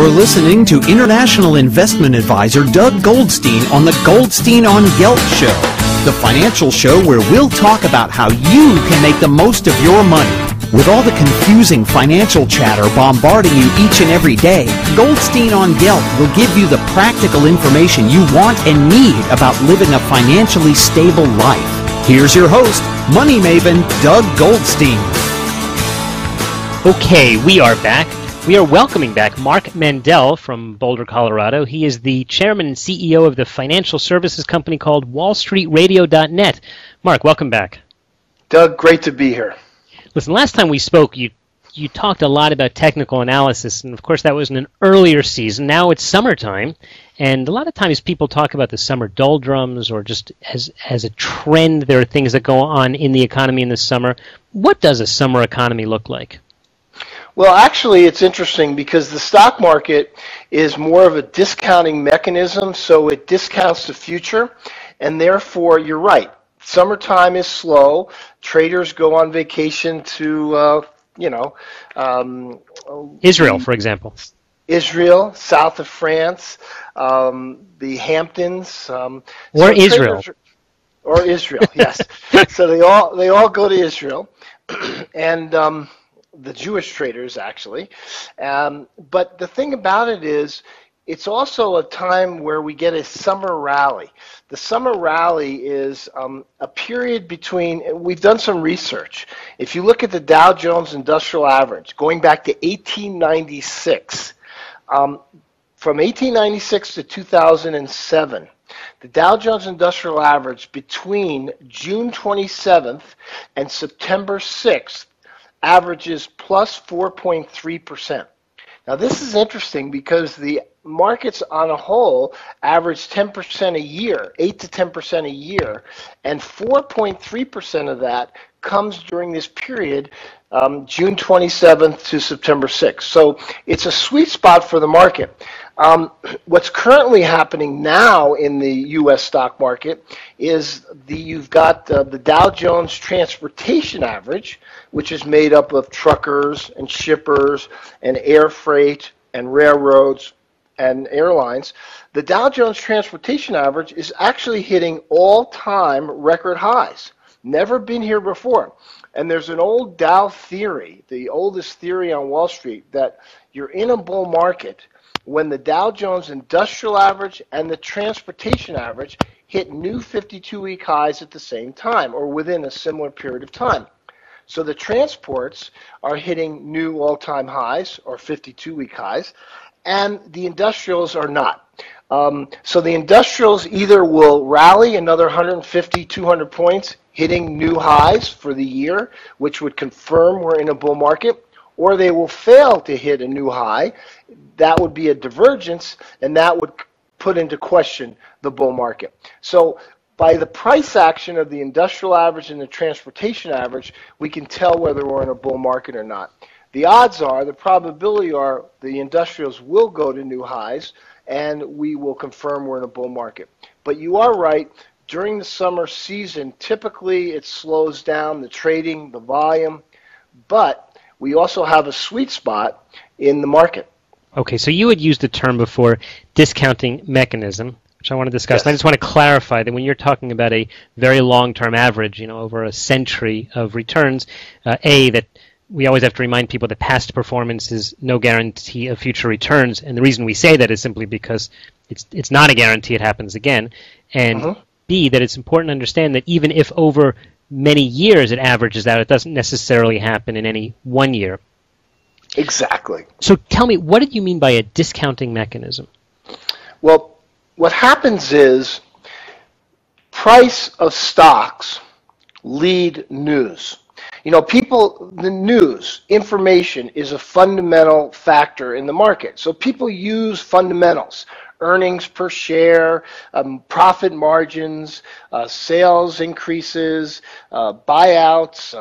You're listening to international investment advisor Doug Goldstein on the Goldstein on Gelt show, the financial show where we'll talk about how you can make the most of your money. With all the confusing financial chatter bombarding you each and every day, Goldstein on Gelt will give you the practical information you want and need about living a financially stable life. Here's your host, money maven Doug Goldstein. Okay, we are back. We are welcoming back Marc Mandel from Boulder, Colorado. He is the chairman and CEO of the financial services company called WallStreetRadio.net. Marc, welcome back. Doug, great to be here. Listen, last time we spoke, you talked a lot about technical analysis, and of course that was in an earlier season. Now it's summertime, and a lot of times people talk about the summer doldrums or just as a trend. There are things that go on in the economy in the summer. What does a summer economy look like? Well, actually, it's interesting because the stock market is more of a discounting mechanism, so it discounts the future, and therefore, you're right. Summertime is slow. Traders go on vacation to, Israel, for example. Israel, south of France, the Hamptons. Or Israel. Or Israel, yes. So they all go to Israel, and the Jewish traders, actually. But the thing about it is, it's also a time where we get a summer rally. The summer rally is a period between, we've done some research. If you look at the Dow Jones Industrial Average, going back to 1896, from 1896 to 2007, the Dow Jones Industrial Average between June 27th and September 6th averages plus 4.3%. Now this is interesting because the markets on a whole average 10% a year, 8 to 10% a year, and 4.3% of that comes during this period, June 27th to September 6th. So it's a sweet spot for the market. What's currently happening now in the U.S. stock market is you've got the Dow Jones Transportation Average, which is made up of truckers and shippers and air freight and railroads and airlines. The Dow Jones Transportation Average is actually hitting all-time record highs. Never been here before. And there's an old Dow theory, the oldest theory on Wall Street, that you're in a bull market when the Dow Jones Industrial Average and the Transportation Average hit new 52-week highs at the same time or within a similar period of time. So the transports are hitting new all-time highs or 52-week highs, and the industrials are not. So the industrials either will rally another 150, 200 points, hitting new highs for the year, which would confirm we're in a bull market, or they will fail to hit a new high. That would be a divergence, and that would put into question the bull market. So by the price action of the industrial average and the transportation average, we can tell whether we're in a bull market or not. The odds are, the probability are, the industrials will go to new highs, and we will confirm we're in a bull market. But you are right. During the summer season, typically it slows down the trading, the volume, but we also have a sweet spot in the market. Okay, so you had used the term before, discounting mechanism, which I want to discuss. Yes. And I just want to clarify that when you're talking about a very long-term average, over a century of returns, that we always have to remind people that past performance is no guarantee of future returns, and the reason we say that is simply because it's not a guarantee it happens again, and B, that it's important to understand that even if over many years it averages out, it doesn't necessarily happen in any one year. Exactly. So tell me, what did you mean by a discounting mechanism? Well, what happens is price of stocks lead news. The news, information is a fundamental factor in the market. So people use fundamentals, earnings per share, profit margins, sales increases, buyouts,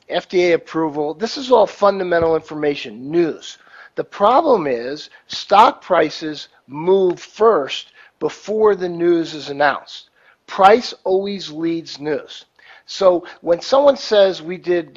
FDA approval. This is all fundamental information, news. The problem is stock prices move first before the news is announced. Price always leads news. So when someone says we did,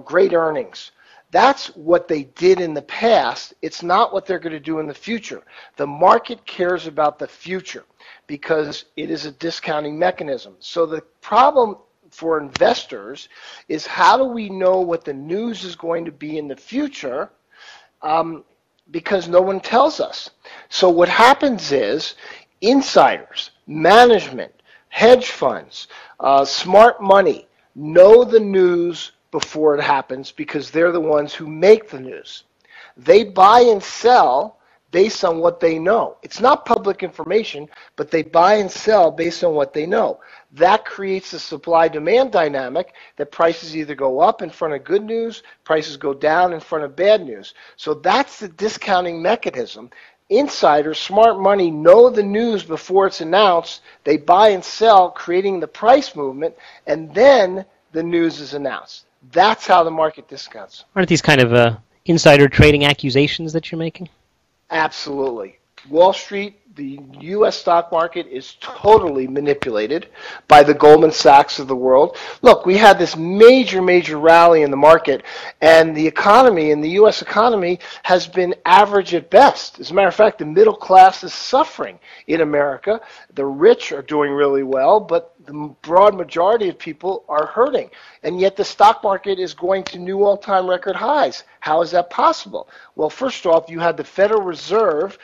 great earnings, That's what they did in the past. It's not what they're going to do in the future. The market cares about the future because it is a discounting mechanism. So the problem for investors is, how do we know what the news is going to be in the future? Because no one tells us. So what happens is insiders, management, hedge funds, smart money know the news before it happens because they're the ones who make the news. They buy and sell based on what they know. It's not public information, but they buy and sell based on what they know. That creates a supply-demand dynamic that prices either go up in front of good news, prices go down in front of bad news. So that's the discounting mechanism. Insiders, smart money, know the news before it's announced. They buy and sell, creating the price movement, and then the news is announced. That's how the market discounts. Aren't these kind of insider trading accusations that you're making? Absolutely. Wall Street, the U.S. stock market, is totally manipulated by the Goldman Sachs of the world. Look, we had this major rally in the market, and the economy, and the U.S. economy, has been average at best. As a matter of fact, the middle class is suffering in America. The rich are doing really well, but the broad majority of people are hurting. And yet the stock market is going to new all-time record highs. How is that possible? Well, first off, you had the Federal Reserve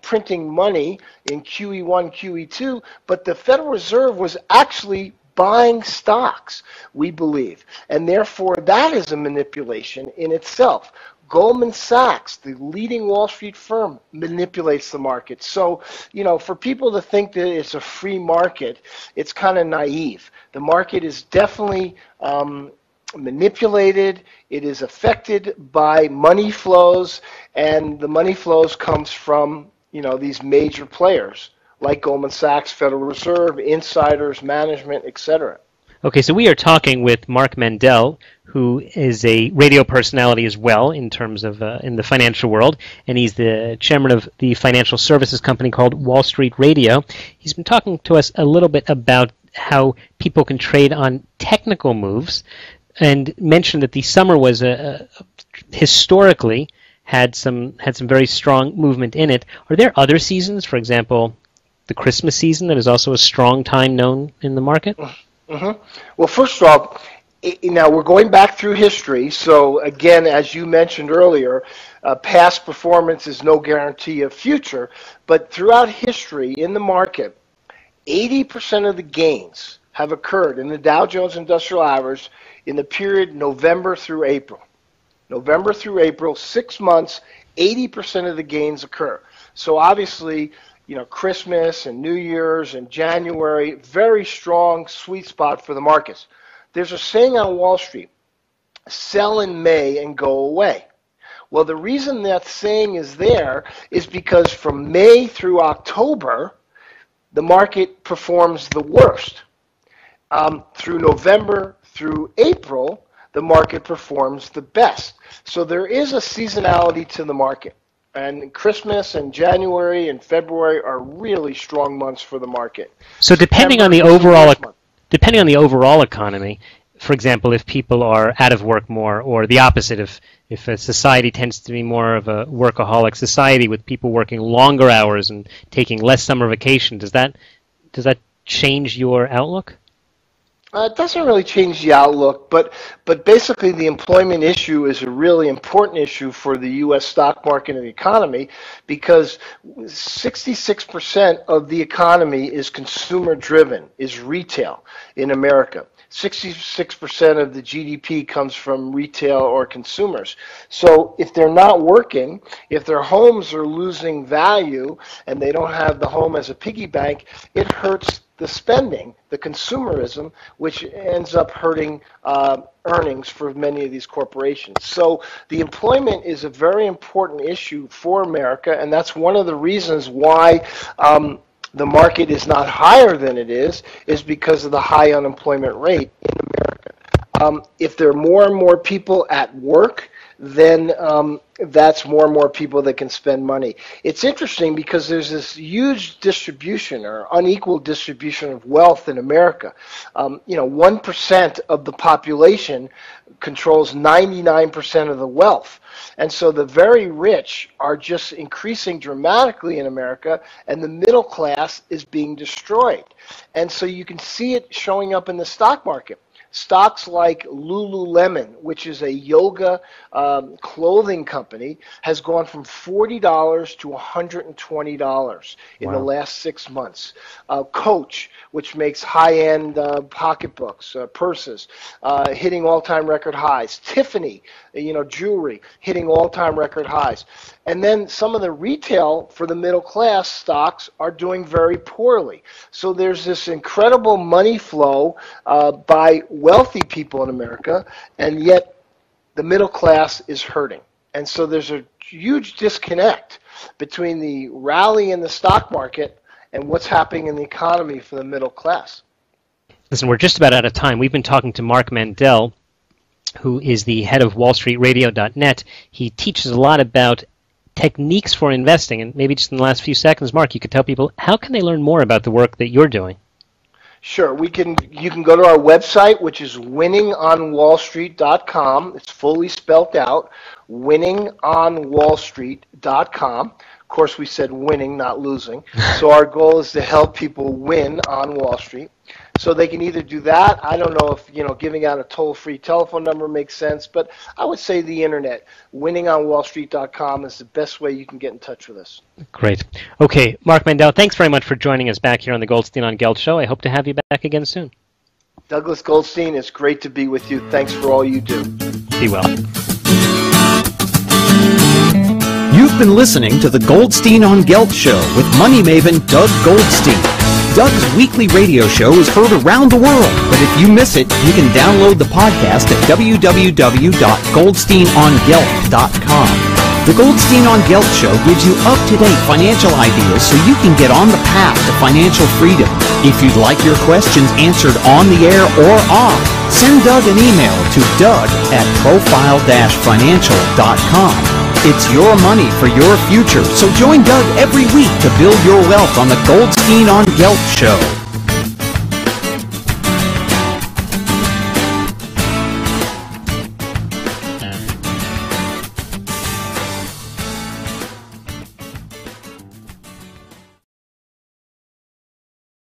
printing money in QE1, QE2, but the Federal Reserve was actually buying stocks, we believe. And therefore, that is a manipulation in itself. Goldman Sachs, the leading Wall Street firm, manipulates the market. So, for people to think that it's a free market, it's kind of naive. The market is definitely manipulated. It is affected by money flows, and the money flows comes from, these major players like Goldman Sachs, Federal Reserve, insiders, management, etc. Okay, so we are talking with Marc Mandel, who is a radio personality as well in terms of in the financial world, and he's the chairman of the financial services company called Wall Street Radio. He's been talking to us a little bit about how people can trade on technical moves, and mentioned that the summer was historically had some very strong movement in it. Are there other seasons, for example, the Christmas season, that is also a strong time known in the market? Mm-hmm. Well, first off, now we're going back through history. So again, as you mentioned earlier, past performance is no guarantee of future. But throughout history in the market, 80% of the gains have occurred in the Dow Jones Industrial Average in the period November through April. November through April, 6 months, 80% of the gains occur. So obviously, Christmas and New Year's and January, very strong sweet spot for the markets. There's a saying on Wall Street, sell in May and go away. Well, the reason that saying is there is because from May through October, the market performs the worst. Through November through April, the market performs the best. So there is a seasonality to the market. And Christmas and January and February are really strong months for the market. So depending on the overall economy, for example, if people are out of work more, or the opposite, if a society tends to be more of a workaholic society with people working longer hours and taking less summer vacation, does that change your outlook? It doesn't really change the outlook, but basically the employment issue is a really important issue for the U.S. stock market and the economy, because 66% of the economy is consumer-driven, is retail in America. 66% of the GDP comes from retail or consumers. So if they're not working, if their homes are losing value and they don't have the home as a piggy bank, it hurts the spending, the consumerism, which ends up hurting earnings for many of these corporations. So the employment is a very important issue for America, and that's one of the reasons why the market is not higher than it is because of the high unemployment rate in America. If there are more and more people at work, then that's more and more people that can spend money. It's interesting because there's this huge distribution or unequal distribution of wealth in America. 1% of the population controls 99% of the wealth. And so the very rich are just increasing dramatically in America, and the middle class is being destroyed. And so you can see it showing up in the stock market. Stocks like Lululemon, which is a yoga clothing company, has gone from $40 to $120 in the last 6 months. Coach, which makes high-end pocketbooks, purses, hitting all-time record highs. Tiffany, jewelry, hitting all-time record highs. And then some of the retail for the middle class stocks are doing very poorly. So there's this incredible money flow by wealthy people in America, and yet the middle class is hurting. And so there's a huge disconnect between the rally in the stock market and what's happening in the economy for the middle class. Listen, we're just about out of time. We've been talking to Marc Mandel, who is the head of WallStreetRadio.net. He teaches a lot about techniques for investing, and maybe just in the last few seconds, Marc, you could tell people, how can they learn more about the work that you're doing? Sure. You can go to our website, which is winningonwallstreet.com. It's fully spelled out, winningonwallstreet.com. Of course, we said winning, not losing. So our goal is to help people win on Wall Street. So they can either do that. I don't know if giving out a toll-free telephone number makes sense, but I would say the internet. Winningonwallstreet.com is the best way you can get in touch with us. Great. Okay, Marc Mandel, thanks very much for joining us back here on the Goldstein on Gelt show. I hope to have you back again soon. Douglas Goldstein, it's great to be with you. Thanks for all you do. Be well. You've been listening to the Goldstein on Gelt show with money maven Doug Goldstein. Doug's weekly radio show is heard around the world, but if you miss it, you can download the podcast at www.goldsteinongelt.com. The Goldstein on Gelt show gives you up-to-date financial ideas so you can get on the path to financial freedom. If you'd like your questions answered on the air or off, send Doug an email to doug@profile-financial.com. It's your money for your future, so join Doug every week to build your wealth on the Goldstein on Gelt show.